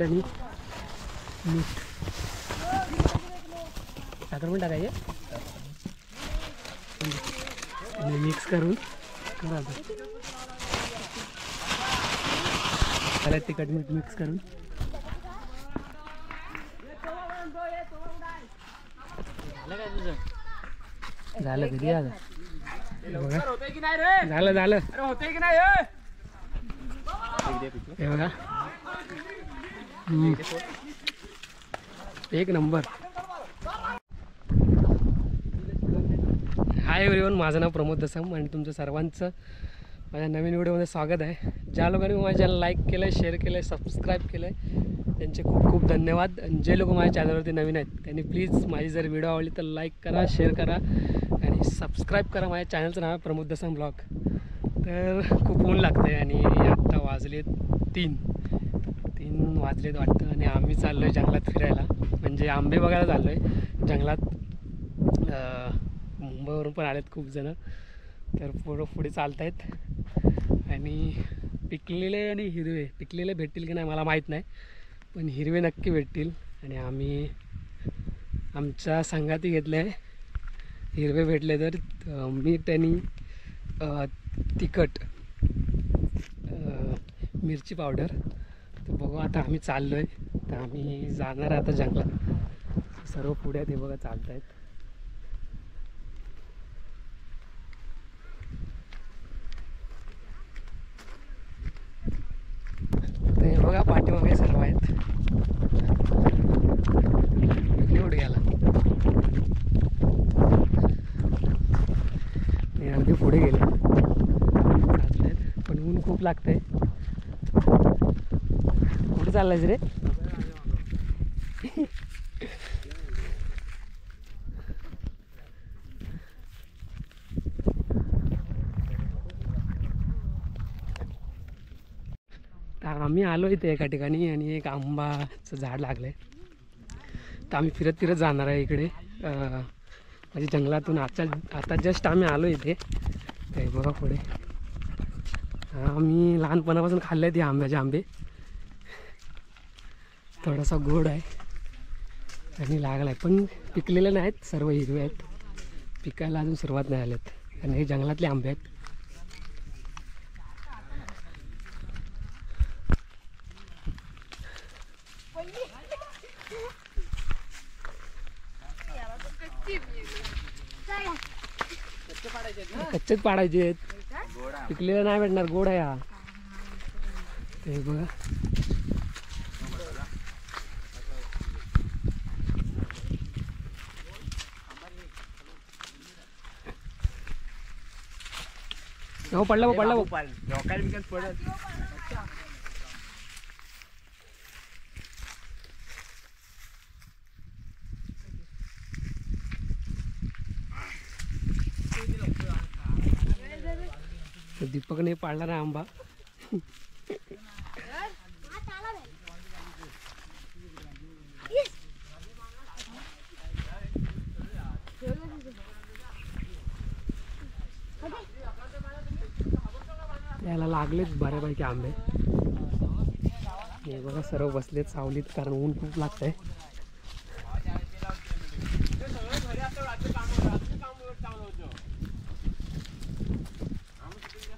तिखट आणि मीठ. साखर पण टाकायचे आणि मिक्स करून करा. त्याला तिखट मीठ मिक्स करून झालं कधी झालं झालं झालं होतंय की नाही हे बघा. एक नंबर. हाय एव्हरीवन, माझं नाव प्रमोद दसम आणि तुमचं सर्वांचं माझ्या नवीन व्हिडिओमध्ये स्वागत आहे. ज्या लोकांनी माझ्या चॅनल लाईक केलं आहे, शेअर केलं आहे, सबस्क्राईब केलं आहे त्यांचे खूप खूप धन्यवाद. आणि जे लोक माझ्या चॅनलवरती नवीन आहेत त्यांनी प्लीज माझी जर व्हिडिओ आवडली तर लाईक करा, शेअर करा आणि सबस्क्राईब करा. माझ्या चॅनलचं नाव आहे प्रमोद दसम ब्लॉग. तर खूप ऊन लागतं आहे आणि आत्ता वाजलेत 3 वाजलेत वाटतं आणि आम्ही चाललो आहे जंगलात फिरायला. म्हणजे आंबे बघायला चाललो आहे जंगलात. मुंबईवरून पण आलेत खूप जणं. तर पुढे चालत आहेत आणि पिकलेले आणि हिरवे. पिकलेले भेटतील की नाही मला माहीत नाही, पण हिरवे नक्की भेटतील. आणि आम्ही आमच्या संघाती घेतले आहे. हिरवे भेटले तर मीठ आणि तिखट मिरची पावडर. तर बघू आता आम्ही चाललो आहे. तर आम्ही जाणार आहे आता जंगलात. सर्व पुढे ते बघा चालत आहेत. ते बघा पाठीमागे सर्व आहेत. निवड गेला अगदी पुढे गेले पण ऊन खूप लागतंय. कुठे चाललायस रे? तर आम्ही आलो इथे एका ठिकाणी आणि एक आंबाचं झाड लागलं आहे. तर आम्ही फिरत फिरत जाणार आहे इकडे. म्हणजे जंगलातून आता जस्ट आम्ही आलो इथे. ते बघा पुढे आम्ही लहानपणापासून खाल्ले ते आंब्याचे आंबे. थोडासा गोड आहे आणि लागला आहे पण पिकलेले नाहीत, सर्व हिरवे आहेत. पिकायला अजून सुरुवात नाही आलेत आणि हे जंगलातले आंबे आहेत. कच्चेच पाडायचे आहेत, पिकलेलं नाही भेटणार. गोड आहे हा. ते बघा हो पडला दीपकने पाडला ना आंबा. याला लागलेत बऱ्यापैकी आंबे. हे बघा सर्व बसलेत सावलीत कारण ऊन खूप लागतंय.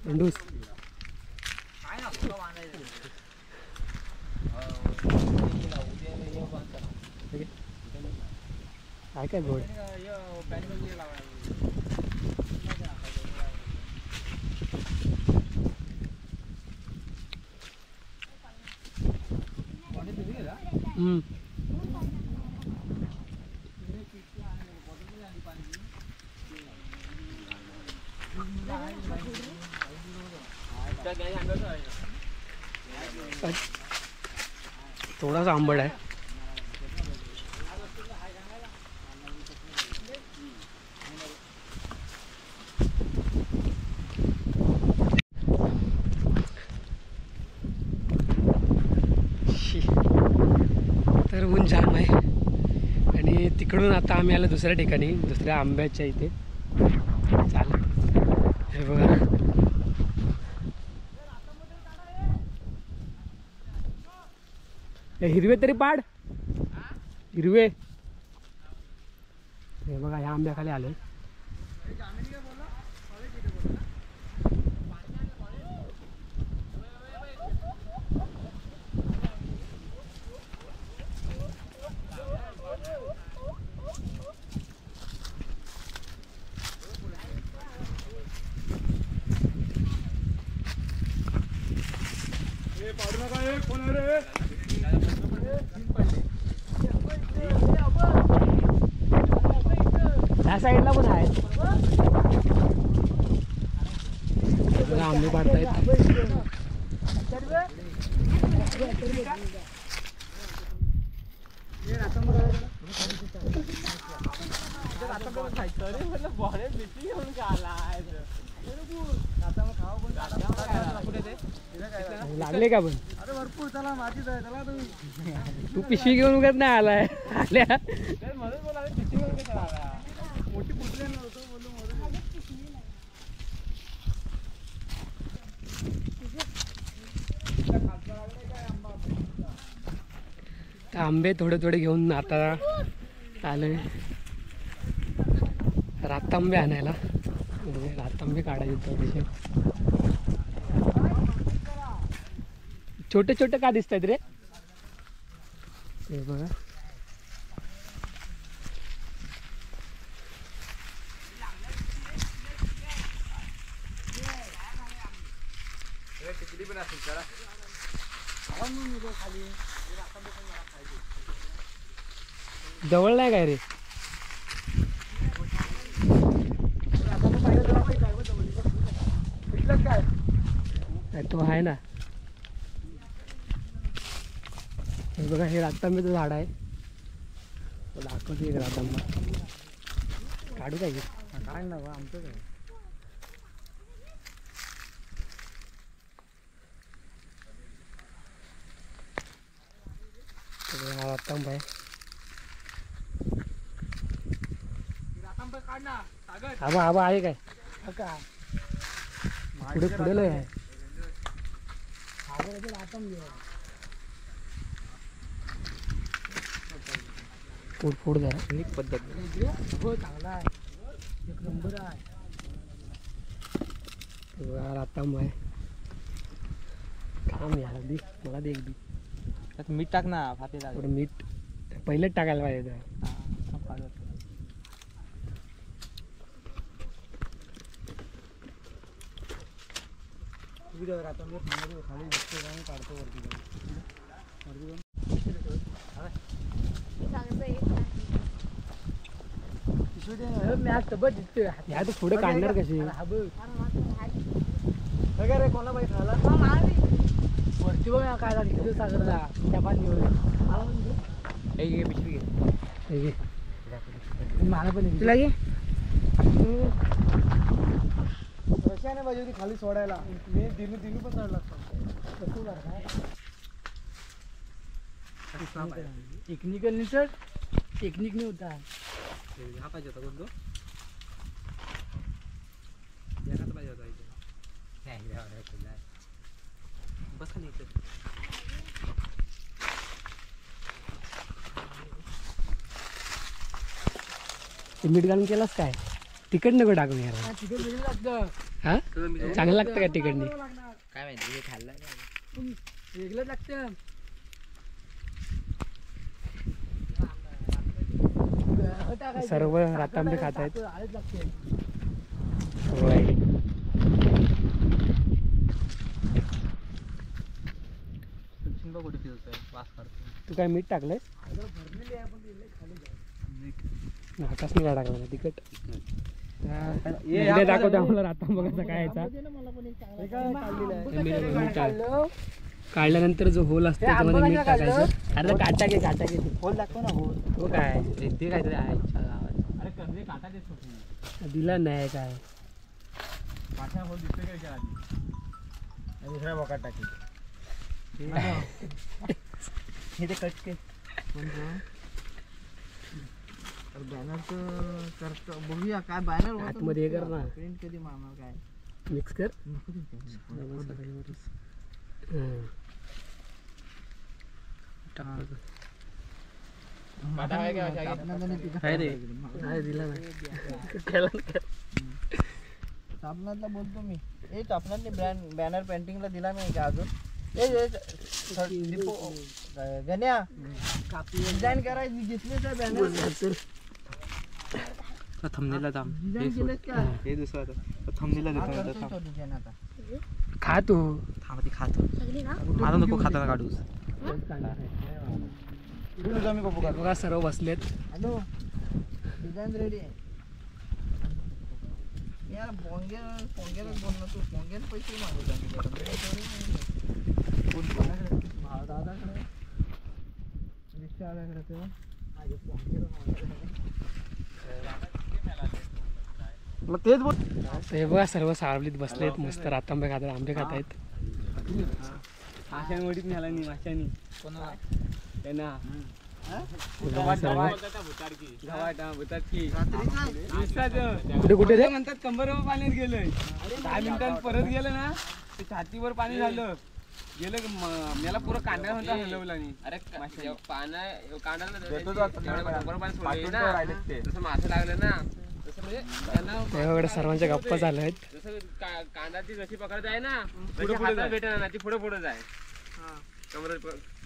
अंडूस काय गोड थोडासा आंबट आहे. तर ऊन जाम आहे आणि तिकडून आता आम्ही आलो दुसऱ्या ठिकाणी, दुसऱ्या आंब्याच्या इथे. चालेल हे बघा हे हिरवे तरी पाड, हिरवे. हे बघा ह्या आंब्याखाली आलोय. त्या साईडला पण आहे. बघा आंबे पाडतायत. लागले का पण? भरपूर त्याला माझीच आहे त्याला. तू पिशवी घेऊन उगाच नाही आलाय. आल्या मोठी पुसले नव्हतं आंबे थोडे थोडे घेऊन आता आलोय रातांबे आणायला. रातांबे काढायचे थोडेसे. छोटे छोटे का दिसत आहेत रे? हे बघा जवळ नाही काय रे? तो आहे ना. हे बघा हे रातांब्याचं झाड आहे. दाखवते एक रातांबा. काढू काय? काय ना आमचं काय हा रातांबा आहे. आबा आबा आहे काय? पुढे पुढे लय आहे. फोड फोड जरा. पद्धत चांगला आहे. एक नंबर आहे. रातांबा आहे. काम यार दे मला दे एक दी. त्यात मीठ टाक ना फातेला. थोडं मीठ पहिलेच टाकायला पाहिजे. खाली काढतो वरती या तर पुढे काढणार कशी? रे कोणा बाई खाला वरती बघा काय झालं सागरला त्या पाणी पिशवी घे. मला पण तुला घे. रशियाने पाहिजे होती खाली सोडायला. मी दिनू पण चढला टेक्निकल चढ. टेक्निक नाही होता. हा पाहिजे होता कोणतो पाहिजे होता बस खाली. मीठ घालून केलास काय? तिखट नको टाकून यार. हा चांगलं लागतं का तिखटनी? काय माहिती खाल्लं वेगळं लागतं. सर्व रातांबे खात आहेत. तू काय मीठ टाकलंय? नाकाच नाही काय टाकलं तिखट. दाखवतो आम्हाला रातांबा कसा काय यायचा. काढल्यानंतर जो होल असतो त्यामध्ये मीठ टाकायचं. अरे काटा घे काटा घे. होल दाखव ना. होल हो काय ते काहीतरी आहे. अरे काटा दिला नाही काय. होल दिसतोय काय दुसऱ्या बोकात टाकी. हे ते कट के बॅनरचं करतो बघूया काय बॅनर आतमध्ये हे कर ना. प्रिंट कधी मारणार काय मिक्स कर. टाकतो काय रे नाही दिला नाही तापनातला बोलतो मी तापनातली बॅनर पेंटिंगला दिला नाही का अजून गण्या डिझाईन करायची घेतलीच आहे बॅनर थंबनेलला डिझाईन केलेच का हे दुसरं थंबनेलला देतो डिझाईन आता खा तू थांब ती खातो मला नको खाताना काढूस बघा सर्व बसलेत हॅलो डिझाईन रेडी आहे यार पोंगेलच बोल ना तू पोंगेल पैसे दादाकडे रिक्षावाल्याकडे तेव्हा मग तेच बोल हे बघा सर्व सावलीत बसलेत मस्त रातांबे खातात आंबे खात आहेत आशांवडीत न्याला नाही माशानी त्यांना कुठे कुठे रे म्हणतात कंबरवर पाण्यात गेलोय 10 मिनिटांत परत गेलं ना ते छातीवर पाणी झालं गेलं मला पुरं कांदा म्हणता हलवला नाही अरे मासे लागले ना तसं म्हणजे त्यांना एवढ्या सर्वांच्या गप्पा झाल्या आहेत जसं कांदाची जशी पकडत आहे ना पुढे हातात भेटेना ना ती पुढे पुढे जाय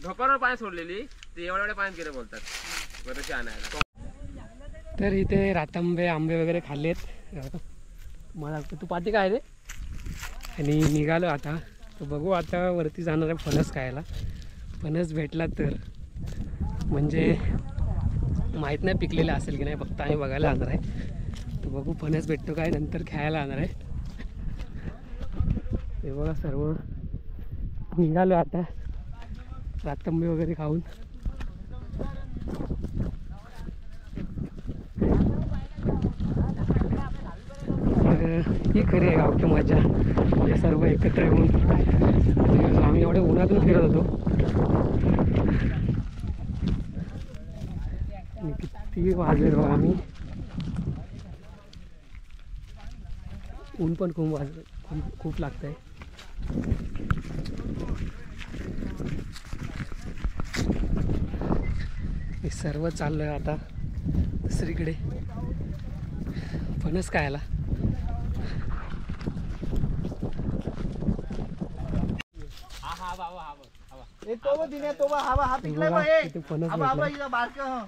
ढोकावर पाणी सोडलेली ते एवढ्या पाण्यात गेले बोलतात बरेचसे आणायला. तर इथे रातांबे आंबे वगैरे खाल्लेत मला तू पाठी काय रे आणि निघालो आता तर बघू आता वरती जाणार आहे फणस खायला फणस भेटला तर म्हणजे माहीत नाही पिकलेला असेल की नाही फक्त आम्ही बघायला जाणार आहे तर बघू फणस भेटतो काय नंतर खायला जाणार आहे ते बघा सर्व निघालो आता रातांबे वगैरे खाऊन ही खरी आहे गावची मजा म्हणजे सर्व एकत्र येऊन आम्ही एवढ्या उन्हातून फिरत होतो आणि किती वाजले बघा आम्ही ऊन पण खूप वाजलं खूप लागत आहे हे सर्व चाललं आता दुसरीकडे फणस खायला हा पिकलाय बा हे किती फणस हा बाबा भेटला इथं बारकं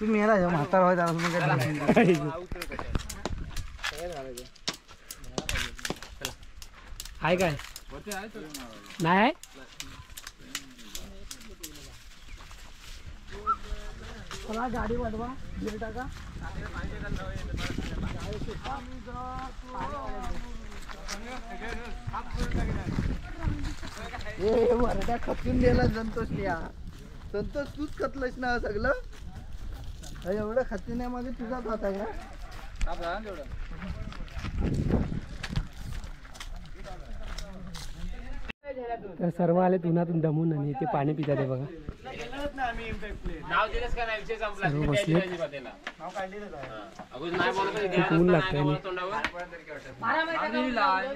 तुम्ही याला म्हातार होय आहे काय नाही आहे गाडी वाढवा दीड टाका वरड्या खचून गेला संतोष संतोष तूच खतलंस ना सगळं एवढं खचण्यामध्ये तुझाच हात आहे का तर सर्व आले उन्हातून दमून आणि इथे पाणी पितात आहे बघा नाव दिलंस का नाही विषय संपला सर्व बसले अगोदर नाही बोलत होते, खूप ऊन लागतंय नाही आणि बोलत तोंडावर.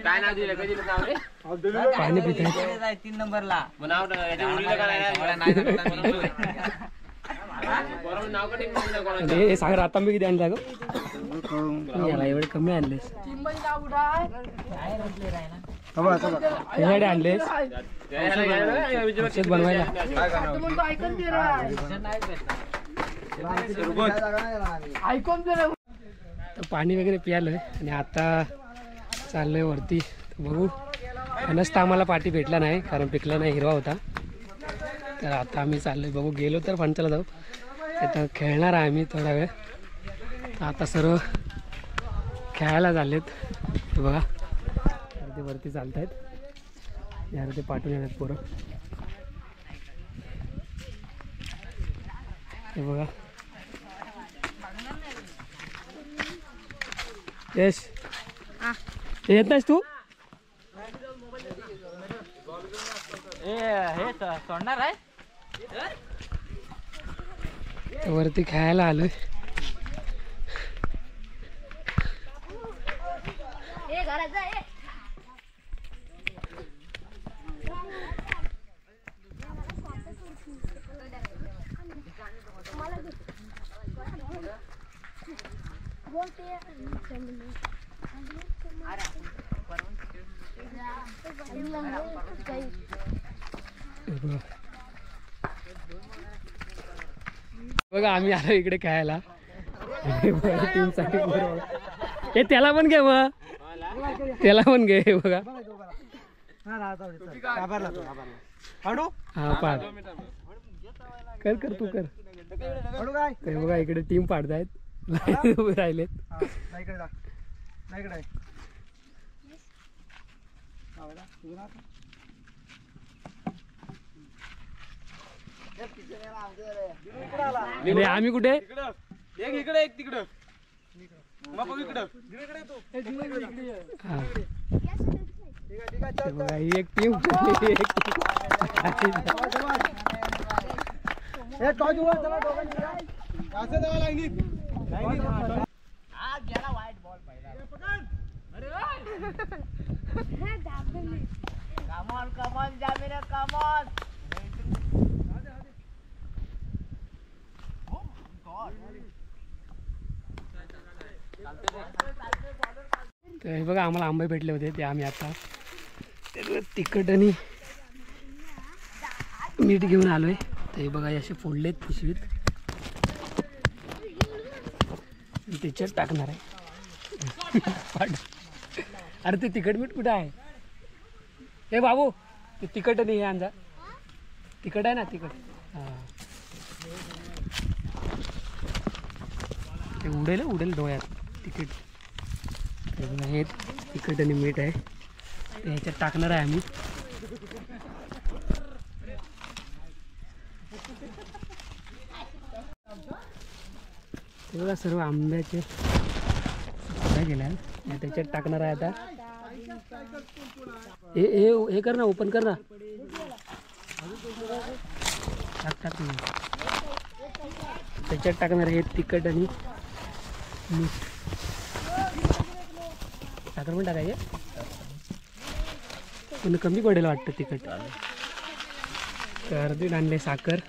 काय नाव दिलं कधी नाव रे पाणी पित आहेत 3 नंबरला मग नाव याच्या उडीलं का नाही बरोबर नाव कधी म्हणलं कोणाचं? हे सांग रातांबे किती आणला ग याला एवढे कमी आणलेस त्याच्याकडे आणलेस औषध बनवायला तर पाणी वगैरे प्यायलोय आणि आता चाललोय वरती तर बघू फणस तर आम्हाला पाठी भेटला नाही कारण पिकला नाही हिरवा होता तर आता आम्ही चाललोय बघू गेलो तर फणसाला जाऊ आता खेळणार आहे आम्ही थोडा वेळ आता सर्व खेळायला झालेत हे बघा तर ते वरती चालत आहेत यार ते पाठवून येतात पोरं हे बघा यश येत नाहीस तू हे सोडणार आहे वरती खेळायला आलोय बघा आम्ही आलो इकडे खेळायला टीमसाठी. हे त्याला पण घे मग, त्याला पण घे. बघा हा पाड कर कर तू कर. हे बघा इकडे टीम पाडतायत उभे राहिलेत. आम्ही कुठे एक इकडे एक तिकडं मग बघ इकडं हा. हे बघा ही एक टीम तर हे बघा आम्हाला आंबे भेटले होते ते आम्ही आता तिखट आणि मीठ घेऊन आलोय. तर हे बघा असे फोडलेत पिशवीत, त्याच्यात टाकणार आहे. अरे ते तिखट मीठ कुठं आहे? हे बाबू ते तिखट नाही हे अंजा तिखट आहे ना तिखट. हां ते उडेल उडेल डोळ्यात तिखट. हे तिखट आणि मीठ आहे ते ह्याच्यात टाकणार आहे आम्ही. ते बघा सर्व आंब्याचे काय केल्या त्याच्यात टाकणार आहे आता. हे कर ना ओपन कर ना. टाक टाक त्याच्यात टाकणार आहे तिखट आणि मीठ. साखर पण टाकायचे पण कमी पडेल वाटतं तिखट. अर्धी आणले साखर.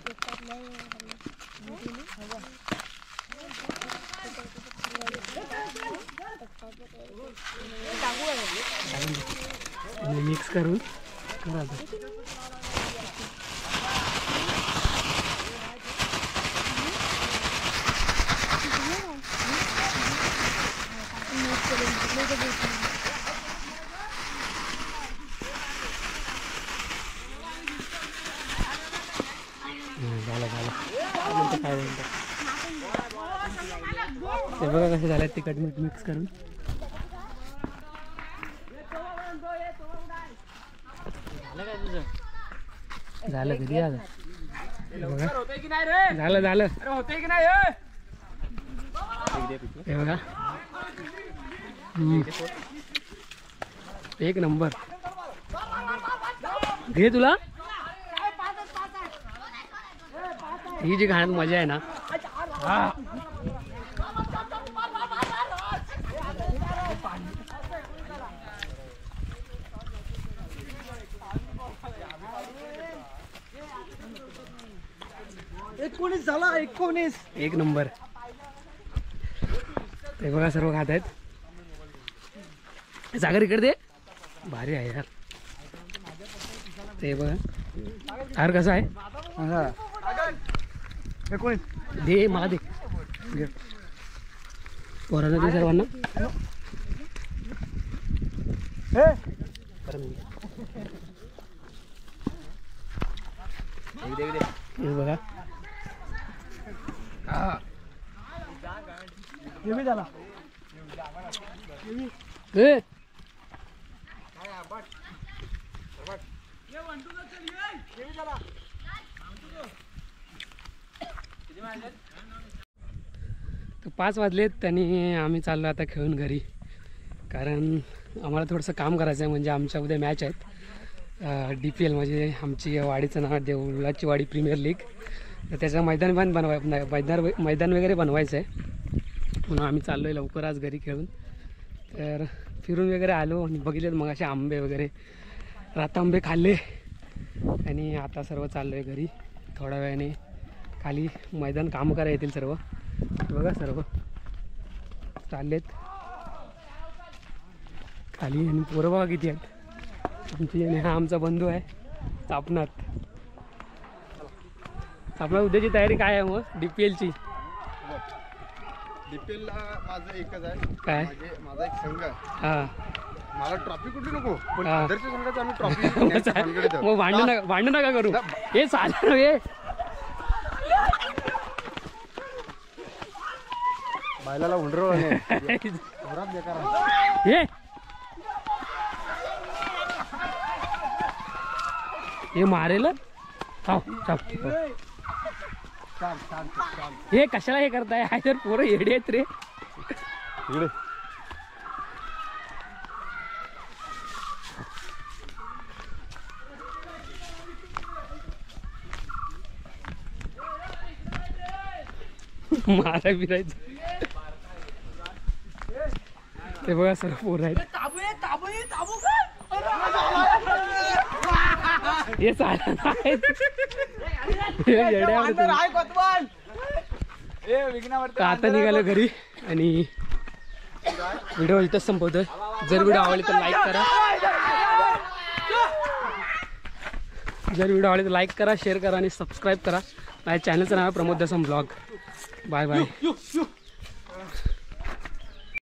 मिक्स करून करा. झालं काय म्हणतं ते बघा कसं झालं तिखट मीठ मिक्स करून. झालं कधी झालं झालं झालं होतंय की नाही हे बघा एक नंबर. घे तुला ही जी खाण्यात मजा आहे ना. हा झाला 19 एक नंबर. ते बघा सर्व खात आहेत. सागर इकडे दे भारी आहे यार. ते बघा हार कसा आहे. दे मला दे पोरांना दे सर्वांना. हे बघा झाला तर 5 वाजलेत आणि आम्ही चाललो आता खेळून घरी. कारण आम्हाला थोडंसं काम करायचं आहे. म्हणजे आमच्या उद्या मॅच आहेत DPL म्हणजे आमची वाडीचं नाव देवळाची वाडी प्रीमियर लीग. तर त्याचं मैदान पण मैदान वगैरे बनवायचं आहे. म्हणून आम्ही चाललो आहे लवकर आज घरी खेळून. तर फिरून वगैरे आलो आणि बघितलेत मग असे आंबे वगैरे रातांबे खाल्ले आणि आता सर्व चाललो आहे घरी. थोड्या वेळाने खाली मैदान कामं करायला येतील सर्व. बघा सर्व चाललेत खाली आणि पोरं बघा किती आहेत आमची. आणि हा आमचा बंधू आहे तापनाथ. आपला उद्याची तयारी काय आहे मग DPLची? डीपीएलला माझं एकच आहे काय? माझा एक संघ आहे. हां मला ट्रॉफी कुठली नको पण हा. आदर्श संघाचा आम्ही ट्रॉफी मग भांडू नका करू. हे चालेल हे बायलाला उंडरो हे मारेल. हे कशाला हे करताय? हाय तर पोरं येडे आहेत रे. इकडे मारा बिरायचं ते बघा सर्व पोरं आहेत. हे चालत आहेत. हे येडे आहेत तुम्ही. तर आता निघालो घरी आणि व्हिडिओ इथंच संपवतोय. जर व्हिडिओ आवडली तर लाईक करा. लाईक करा, शेअर करा आणि सबस्क्राईब करा. माझ्या चॅनलचं नाव आहे प्रमोद दसम ब्लॉग. Bye bye.